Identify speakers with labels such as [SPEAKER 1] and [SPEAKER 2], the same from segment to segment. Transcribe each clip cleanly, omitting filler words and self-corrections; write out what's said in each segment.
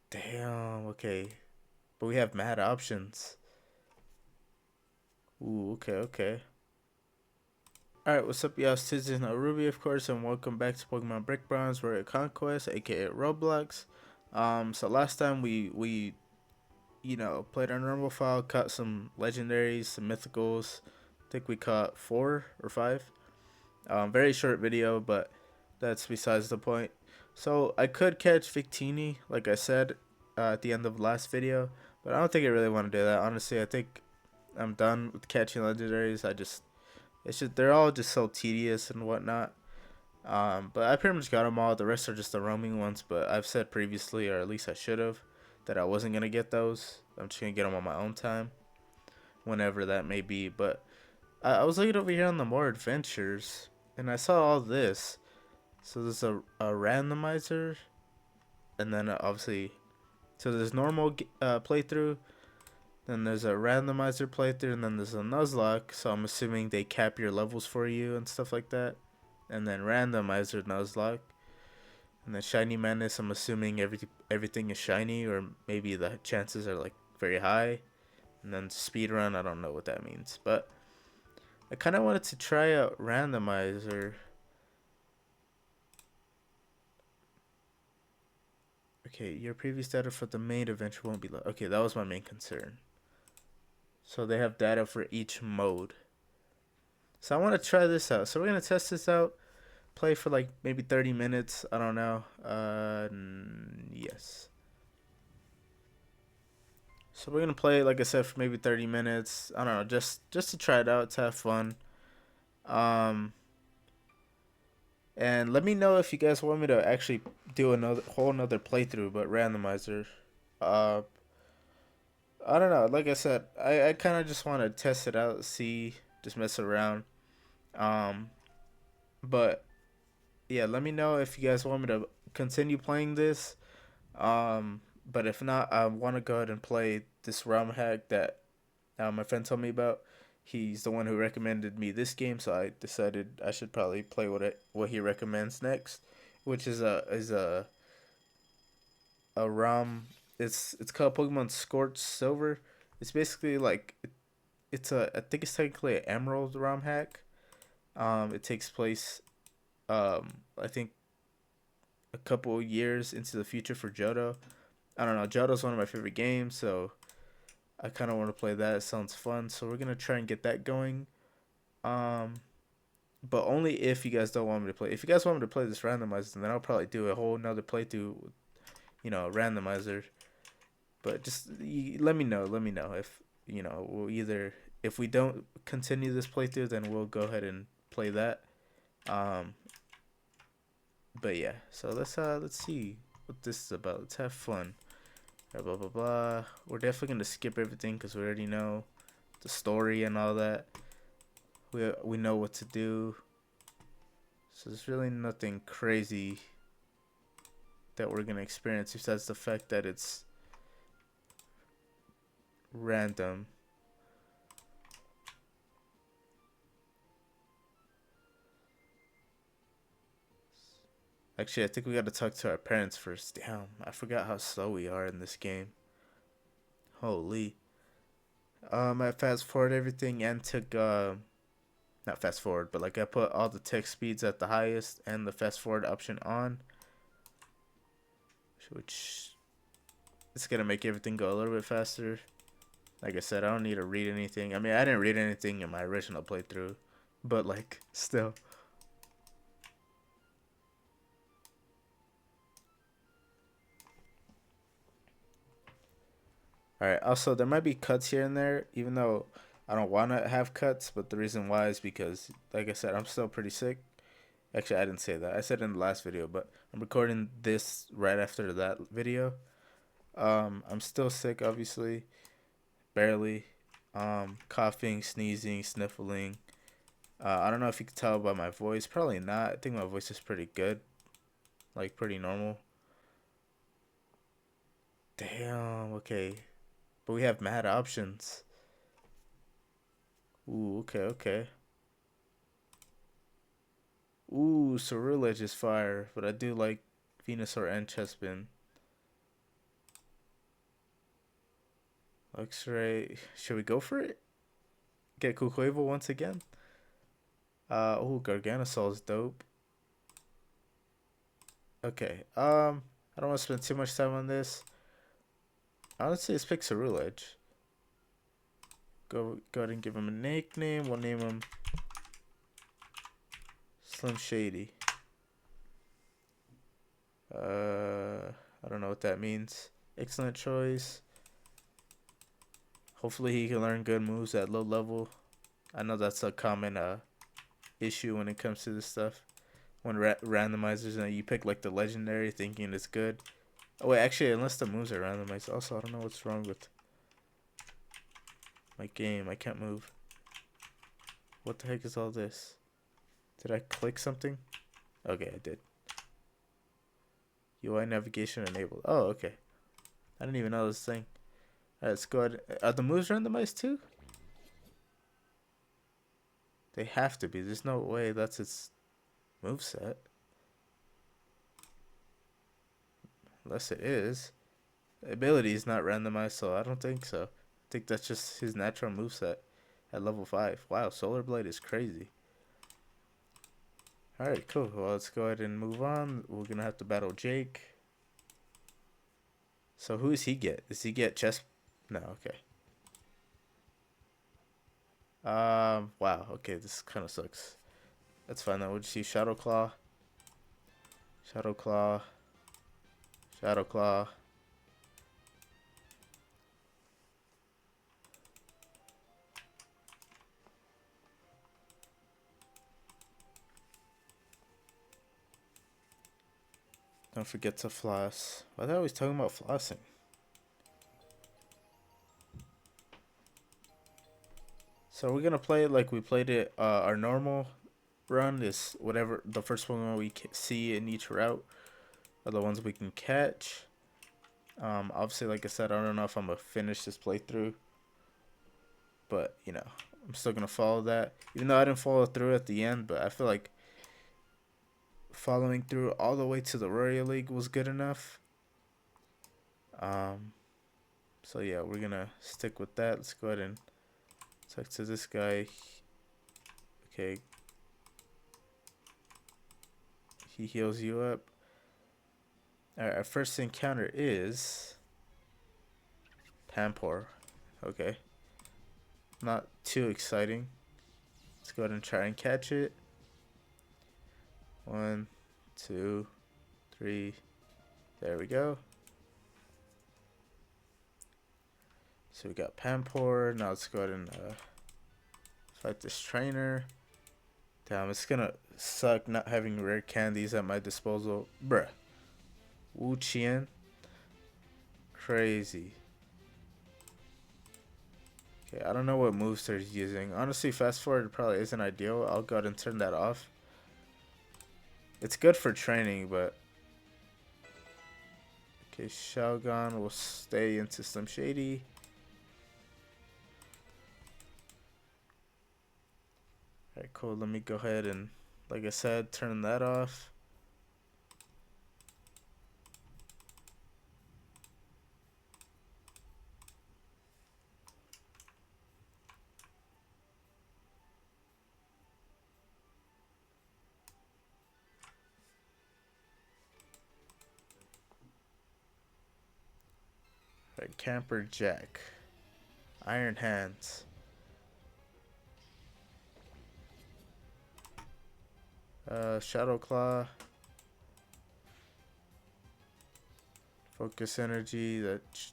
[SPEAKER 1] Damn, okay. But we have mad options. Ooh, okay, okay. Alright, what's up, y'all? Citizen Ruby, of course, and welcome back to Pokemon Brick Bronze Warrior Conquest, aka Roblox. So last time we played our normal file, caught some legendaries, some mythicals. I think we caught 4 or 5. Very short video, but that's besides the point. So I could catch Victini, like I said at the end of the last video, but I don't think I really want to do that. Honestly, I think I'm done with catching legendaries. It's just they're all just so tedious and whatnot. But I pretty much got them all. The rest are just the roaming ones. But I've said previously, or at least I should have, that I wasn't gonna get those. I'm just gonna get them on my own time, whenever that may be. But I was looking over here on the more adventures, and I saw all this. So there's a randomizer, and then obviously, so there's normal playthrough. Then there's a randomizer playthrough, and then there's a Nuzlocke. So I'm assuming they cap your levels for you and stuff like that. And then randomizer Nuzlocke. And then shiny madness. I'm assuming everything is shiny, or maybe the chances are like very high. And then speedrun. I don't know what that means, but I kind of wanted to try out randomizer. Okay, your previous data for the main adventure won't be. Okay, that was my main concern. So they have data for each mode. So I want to try this out. So we're gonna test this out. Play for like maybe 30 minutes. I don't know. Yes. So we're gonna play, like I said, for maybe 30 minutes. I don't know, just to try it out, to have fun. Um, and let me know if you guys want me to actually do another whole another playthrough, but randomizer. Uh, I don't know. Like I said, I kind of just want to test it out, see, just mess around. Um, but yeah, let me know if you guys want me to continue playing this. But if not, I want to go ahead and play this ROM hack that my friend told me about. He's the one who recommended me this game, so I decided I should probably play what he recommends next, which is a ROM. It's called Pokemon Scorched Silver. It's basically like it's a I think it's technically an Emerald ROM hack. It takes place I think a couple years into the future for Johto. I don't know. Johto's one of my favorite games, so I kind of want to play that. It sounds fun, so we're gonna try and get that going. Um, but only if you guys don't want me to play. If you guys want me to play this randomizer, then I'll probably do a whole nother playthrough, with, randomizer. But just let me know. Let me know if we'll either if we don't continue this playthrough, then we'll go ahead and play that. Um, but yeah, so let's see what this is about. Let's have fun. Blah blah blah blah. We're definitely gonna skip everything because we already know the story and all that. We know what to do. So there's really nothing crazy that we're gonna experience besides the fact that it's random. Actually, I think we gotta talk to our parents first. Damn, I forgot how slow we are in this game. Holy. I fast forward everything and took not fast forward, but like I put all the text speeds at the highest and the fast forward option on, which it's gonna make everything go a little bit faster. Like I said, I don't need to read anything. I mean, I didn't read anything in my original playthrough, but like still. All right. Also, there might be cuts here and there, even though I don't want to have cuts. But the reason why is because, like I said, I'm still pretty sick. Actually, I didn't say that. I said in the last video, but I'm recording this right after that video. I'm still sick, obviously, barely. Coughing, sneezing, sniffling. I don't know if you can tell by my voice. Probably not. I think my voice is pretty good, like pretty normal. Damn. Okay, but we have mad options. Ooh. Okay. Okay. Ooh, Cerulege is fire, but I do like Venusaur and Chespin. X-ray. Should we go for it? Get Kukuevo once again? Oh, Garganosaur is dope. Okay. I don't want to spend too much time on this. Honestly, let's pick Cerulege. Go ahead and give him a nickname. We'll name him Slim Shady. I don't know what that means. Excellent choice. Hopefully he can learn good moves at low level. I know that's a common issue when it comes to this stuff. When randomizers, you pick like the legendary thinking it's good. Oh wait, actually, unless the moves are randomized. Also, I don't know what's wrong with my game. I can't move. What the heck is all this? Did I click something? Okay, I did. UI navigation enabled. Oh, okay. I didn't even know this thing. Alright, let's go ahead. Are the moves randomized too? They have to be. There's no way that's its moveset. Unless it is. The ability is not randomized, so I don't think so. I think that's just his natural moveset at level 5. Wow, Solar Blade is crazy. Alright, cool. Well, let's go ahead and move on. We're going to have to battle Jake. So who does he get? Does he get chest? No, okay. Wow, okay, this kind of sucks. That's fine though. We'll just use Shadow Claw. Shadow Claw. Shadow Claw. Don't forget to floss. Why are they always talking about flossing? So we're gonna play it like we played it. Our normal run is whatever the first one we see in each route are the ones we can catch. Obviously, like I said, I don't know if I'm gonna finish this playthrough, but you know, I'm still gonna follow that. Even though I didn't follow through at the end, but I feel like following through all the way to the Royal League was good enough. So yeah, we're gonna stick with that. Let's go ahead and talk to this guy. Okay. He heals you up. Alright, our first encounter is Pampor. Okay. Not too exciting. Let's go ahead and try and catch it. 1, 2, 3. There we go. So we got Pampor. Now let's go ahead and fight this trainer. Damn, it's gonna suck not having rare candies at my disposal. Bruh. Wu Qian. Crazy. Okay, I don't know what moves they're using. Honestly, fast forward probably isn't ideal. I'll go ahead and turn that off. It's good for training, but... Okay, Shogun will stay into Slim Shady. Alright, cool. Let me go ahead and, like I said, turn that off. Alright, Camper Jack. Iron Hands. Shadow Claw. Focus Energy. That's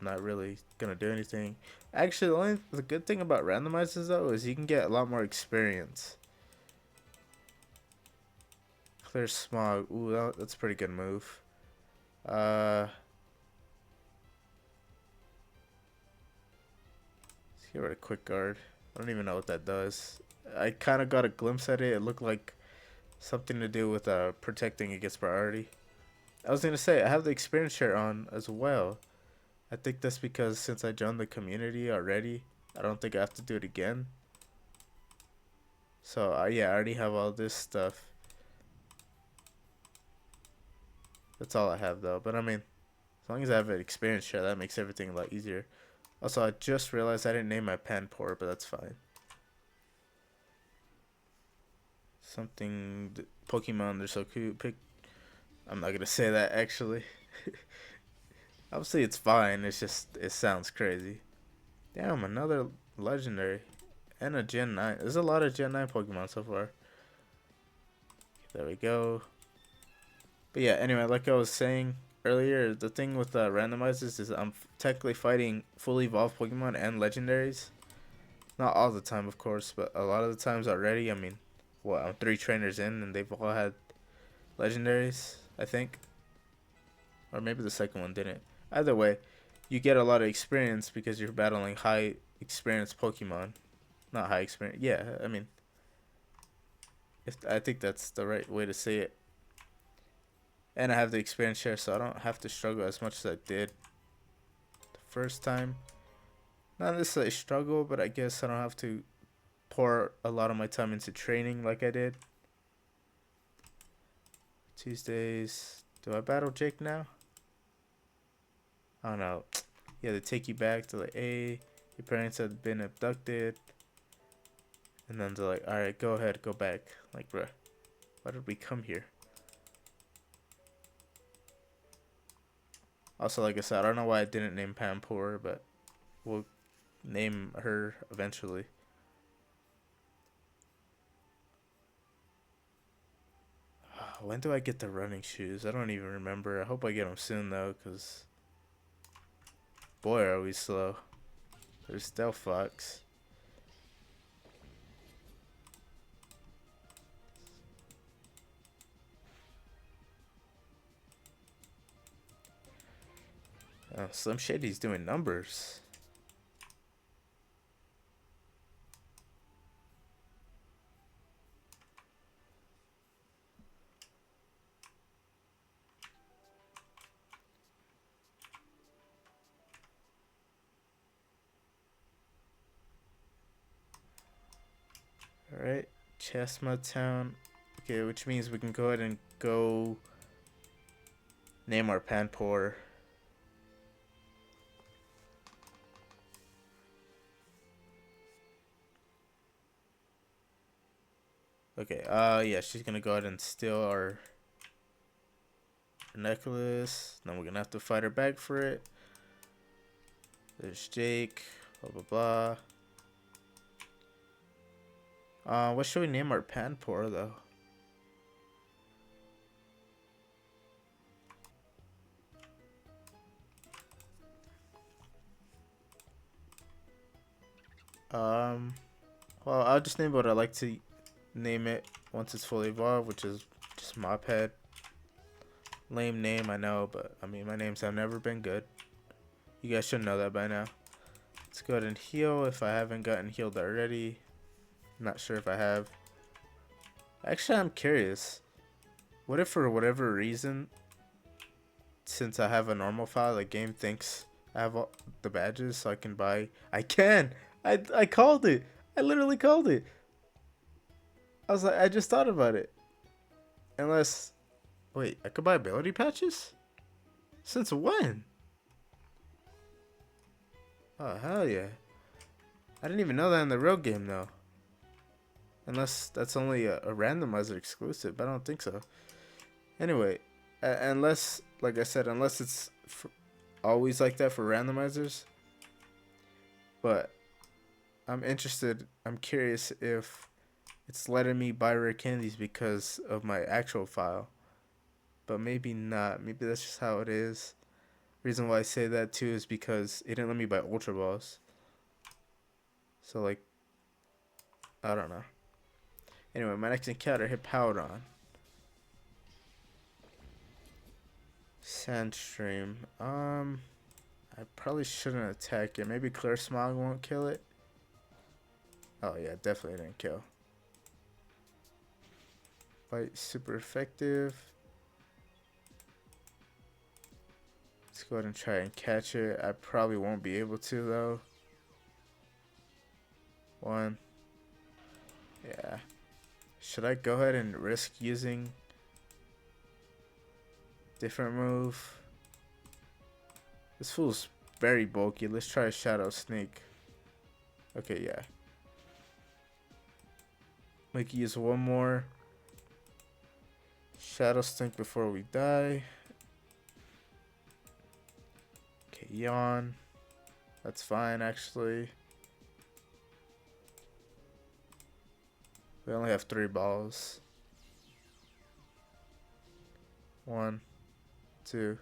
[SPEAKER 1] not really gonna do anything. Actually, the good thing about randomizers though is you can get a lot more experience. Clear Smog. Ooh, that's a pretty good move. Let's get rid of Quick Guard. I don't even know what that does. I kind of got a glimpse at it. It looked like something to do with protecting against priority. I was gonna say I have the experience share on as well. I think that's because since I joined the community already, I don't think I have to do it again. So yeah, I already have all this stuff. That's all I have though. But I mean, as long as I have an experience share, that makes everything a lot easier. Also, I just realized I didn't name my Panpour, but that's fine. Something Pokemon, they're so cute. I'm not gonna say that actually. Obviously, it's fine. It's just it sounds crazy. Damn, another legendary and a Gen 9. There's a lot of Gen 9 Pokemon so far. There we go. But yeah, anyway, like I was saying earlier, the thing with randomizers is I'm technically fighting fully evolved Pokemon and legendaries. Not all the time, of course, but a lot of the times already. I mean, I'm 3 trainers in and they've all had legendaries, I think. Or maybe the second one didn't. Either way, you get a lot of experience because you're battling high experience Pokemon. Not high experience. Yeah, I mean, I think that's the right way to say it. And I have the experience share, so I don't have to struggle as much as I did the first time. Not necessarily struggle, but I guess I don't have to pour a lot of my time into training like I did. Tuesdays. Do I battle Jake now? I don't know. Yeah, they take you back to like, hey, your parents have been abducted. And then they're like, alright, go ahead, go back. Like, bruh, why did we come here? Also, like I said, I don't know why I didn't name Panpour, but we'll name her eventually. When do I get the running shoes? I don't even remember. I hope I get them soon, though, because boy, are we slow. There's Delphox. Oh, Slim Shady's doing numbers. Alright, Chestnut Town. Okay, which means we can go ahead and go name our Panpour. Okay, yeah, she's gonna go ahead and steal our necklace. Then we're gonna have to fight her back for it. There's Jake, blah blah blah. What should we name our Panpour though? Well, I'll just name what I like to name it once it's fully evolved, which is just Mophead. Lame name, I know, but I mean, my names have never been good. You guys should know that by now. Let's go ahead and heal if I haven't gotten healed already. Not sure if I have. Actually, I'm curious. What if for whatever reason, since I have a normal file, the game thinks I have all the badges so I can buy. I can! I called it! I literally called it! I was like, I just thought about it. Unless, wait, I could buy ability patches? Since when? Oh, hell yeah. I didn't even know that in the real game, though. Unless that's only a randomizer exclusive, but I don't think so. Anyway, unless, like I said, unless it's always like that for randomizers. But I'm interested, I'm curious if it's letting me buy rare candies because of my actual file. But maybe not. Maybe that's just how it is. Reason why I say that too is because it didn't let me buy Ultra Balls. So like, I don't know. Anyway, my next encounter hit Powdon. Sandstream. I probably shouldn't attack it. Maybe Clear Smog won't kill it. Oh yeah, definitely didn't kill. Bite super effective. Let's go ahead and try and catch it. I probably won't be able to though. 1. Yeah. Should I go ahead and risk using different move? This fool's very bulky. Let's try a Shadow Sneak. Okay, yeah. Make use one more Shadow Sneak before we die. Okay, Yawn. That's fine, actually. We only have 3 balls. 1, 2.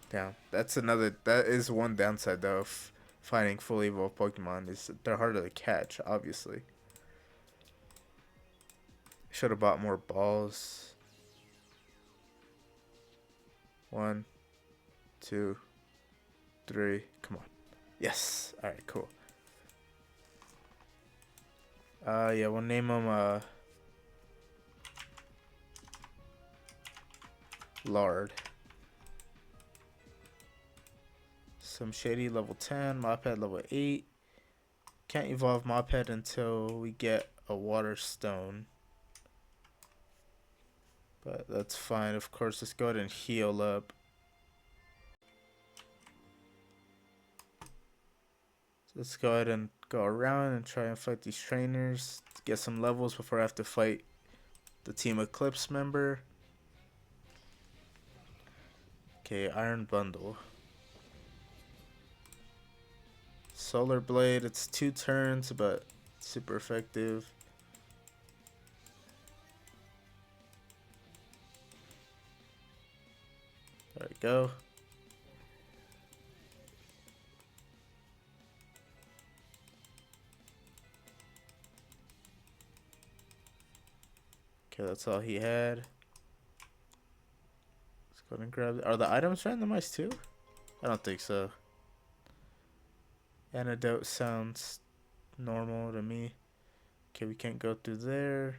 [SPEAKER 1] Down. That's another. That is one downside though of finding fully evolved Pokemon is they're harder to catch. Obviously, should have bought more balls. 1, 2, 3. Come on. Yes. All right. Cool. Yeah, we'll name him Lard. Some Shady level 10, Mophead level 8. Can't evolve Mophead until we get a Water Stone. But that's fine. Of course, let's go ahead and heal up. So let's go ahead and go around and try and fight these trainers to get some levels before I have to fight the Team Eclipse member. Okay, Iron Bundle. Solar Blade, it's 2 turns, but super effective. There we go. Okay, that's all he had. Let's go ahead and grab. Are the items randomized too? I don't think so. Antidote sounds normal to me. Okay, we can't go through there.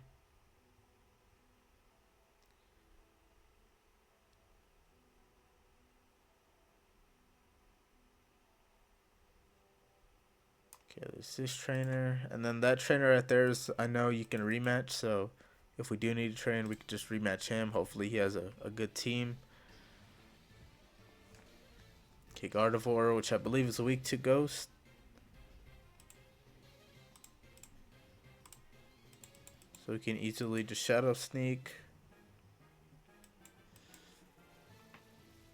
[SPEAKER 1] Okay, there's this trainer. And then that trainer right there is, I know you can rematch. So if we do need to train, we can just rematch him. Hopefully he has a good team. Okay, Gardevoir, which I believe is weak to Ghost. So we can easily just Shadow Sneak.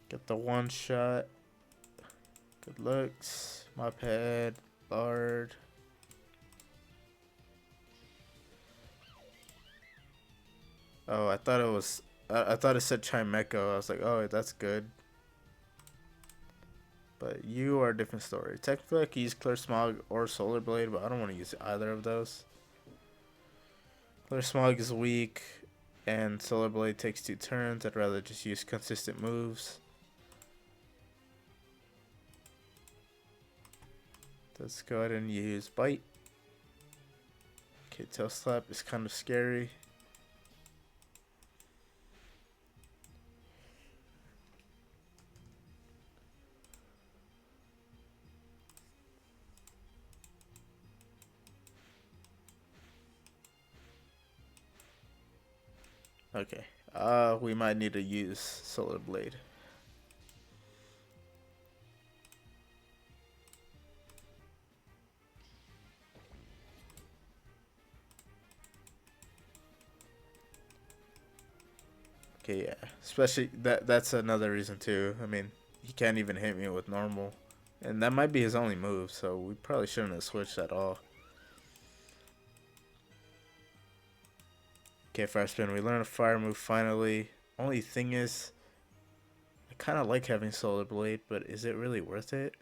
[SPEAKER 1] Get the one shot. Good looks. Mophead. Lard. Oh, I thought it was. I thought it said Chimecho. I was like, oh, that's good. But you are a different story. Technically, I could use Clear Smog or Solar Blade, but I don't want to use either of those. Clear Smog is weak, and Solar Blade takes 2 turns. I'd rather just use consistent moves. Let's go ahead and use Bite. Okay, Tail Slap is kind of scary. Okay, we might need to use Solar Blade. Okay, yeah, especially that's another reason too. I mean, he can't even hit me with normal, and that might be his only move, so we probably shouldn't have switched at all. Okay, Fire Spin, we learned a fire move finally. Only thing is, I kind of like having Solar Blade, but is it really worth it?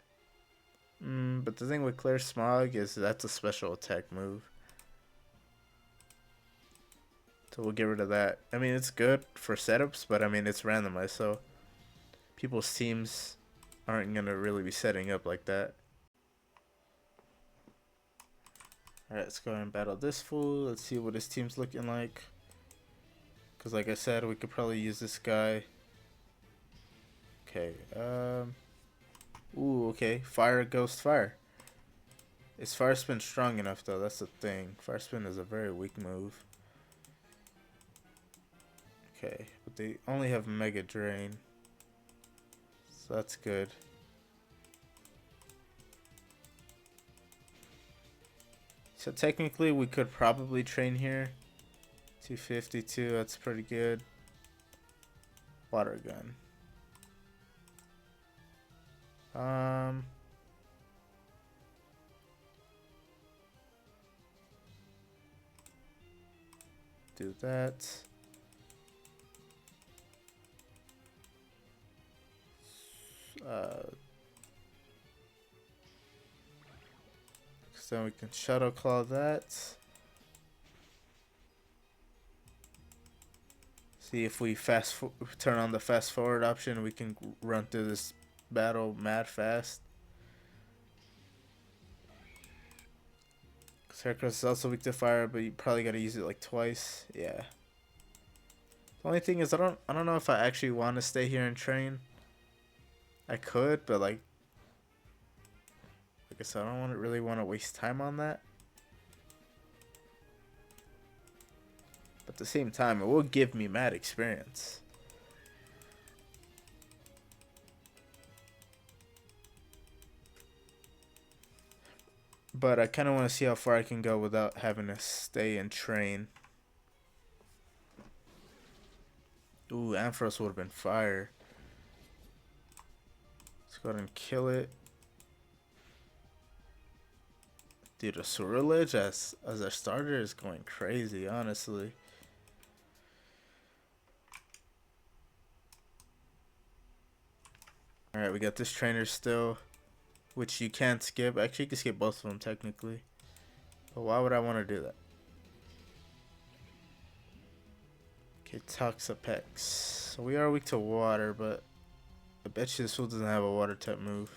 [SPEAKER 1] But the thing with Clear Smog is that's a special attack move. So we'll get rid of that. I mean, it's good for setups, but I mean, it's randomized, so people's teams aren't going to really be setting up like that. Alright, let's go and battle this fool. Let's see what his team's looking like. Because like I said, we could probably use this guy. Okay, ooh, okay. Fire, Ghost, Fire. Is Fire Spin strong enough, though? That's the thing. Fire Spin is a very weak move. Okay, but they only have Mega Drain. So that's good. So technically we could probably train here. 252, that's pretty good. Water gun. Do that. So we can shuttle claw that. See if we turn on the fast forward option, we can run through this battle mad fast. Hercules is also weak to fire, but you probably gotta use it like twice. Yeah. The only thing is I don't know if I actually want to stay here and train. I could, but like I said, I don't really want to waste time on that. But at the same time, it will give me mad experience. But I kind of want to see how far I can go without having to stay and train. Ooh, Ampharos would have been fire. Let's go ahead and kill it. Dude, a Swirlage as a starter is going crazy, honestly. Alright, we got this trainer still, which you can't skip. Actually, you can skip both of them, technically. But why would I want to do that? Okay, Toxapex. So we are weak to water, but I bet you this fool doesn't have a water type move.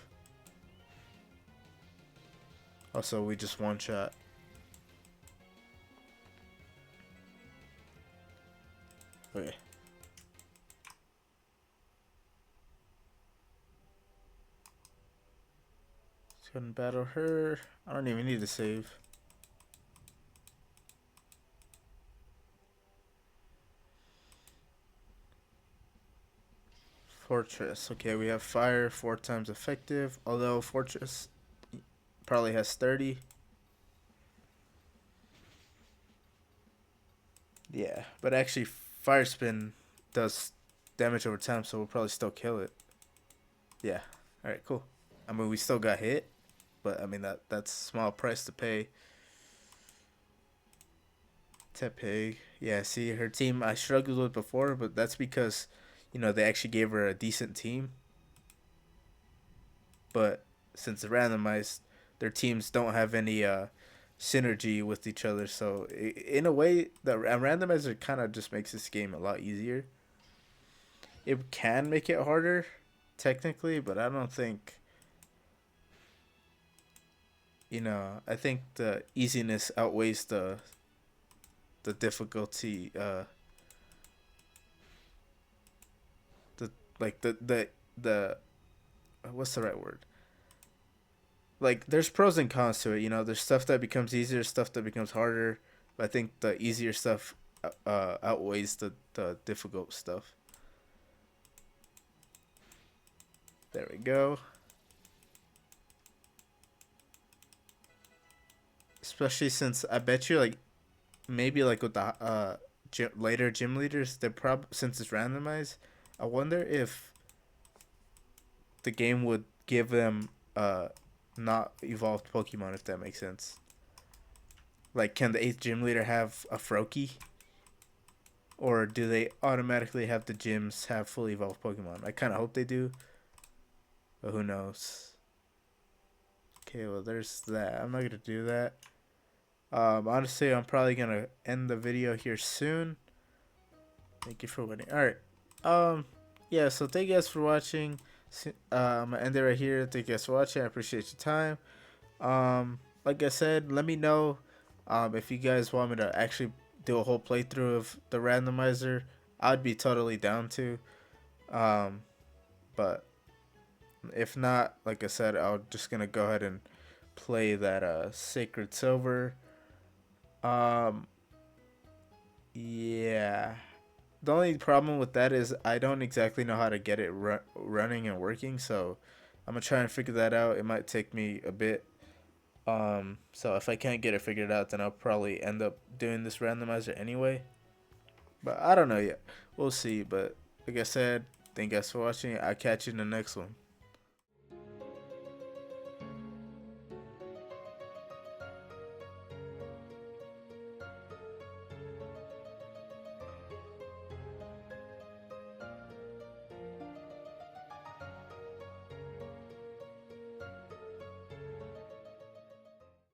[SPEAKER 1] Also, we just one shot. Okay. Let's go and battle her. I don't even need to save. Fortress. Okay, we have fire 4 times effective. Although Fortress probably has 30. Yeah, but actually Fire Spin does damage over time, so we'll probably still kill it. Yeah. Alright, cool. I mean, we still got hit, but I mean, that's a small price to pay. Tepig. Yeah, see, her team I struggled with before, but that's because, you know, they actually gave her a decent team. But since it's randomized, their teams don't have any synergy with each other. So in a way, the randomizer kind of just makes this game a lot easier. It can make it harder, technically, but I don't think. You know, I think the easiness outweighs the difficulty. The what's the right word? Like, there's pros and cons to it. You know, there's stuff that becomes easier, stuff that becomes harder. But I think the easier stuff outweighs the difficult stuff. There we go. Especially since I bet you, like, maybe like with the later gym leaders, they're since it's randomized, I wonder if the game would give them not evolved Pokemon, if that makes sense. Like, can the 8th gym leader have a Froakie? Or do they automatically have the gyms have fully evolved Pokemon? I kind of hope they do. But who knows? Okay, well, there's that. I'm not going to do that. Honestly, I'm probably going to end the video here soon. Thank you for waiting. Alright. Yeah, so thank you guys for watching. I'm going to end it right here. Thank you guys for watching. I appreciate your time. Like I said, let me know if you guys want me to actually do a whole playthrough of the randomizer. I'd be totally down to. But if not, like I said, I'm just gonna go ahead and play that Sacred Silver. Yeah. The only problem with that is I don't exactly know how to get it running and working, so I'm gonna try and figure that out. It might take me a bit. So if I can't get it figured out, then I'll probably end up doing this randomizer anyway. But I don't know yet. We'll see. But like I said, thank you guys for watching. I'll catch you in the next one.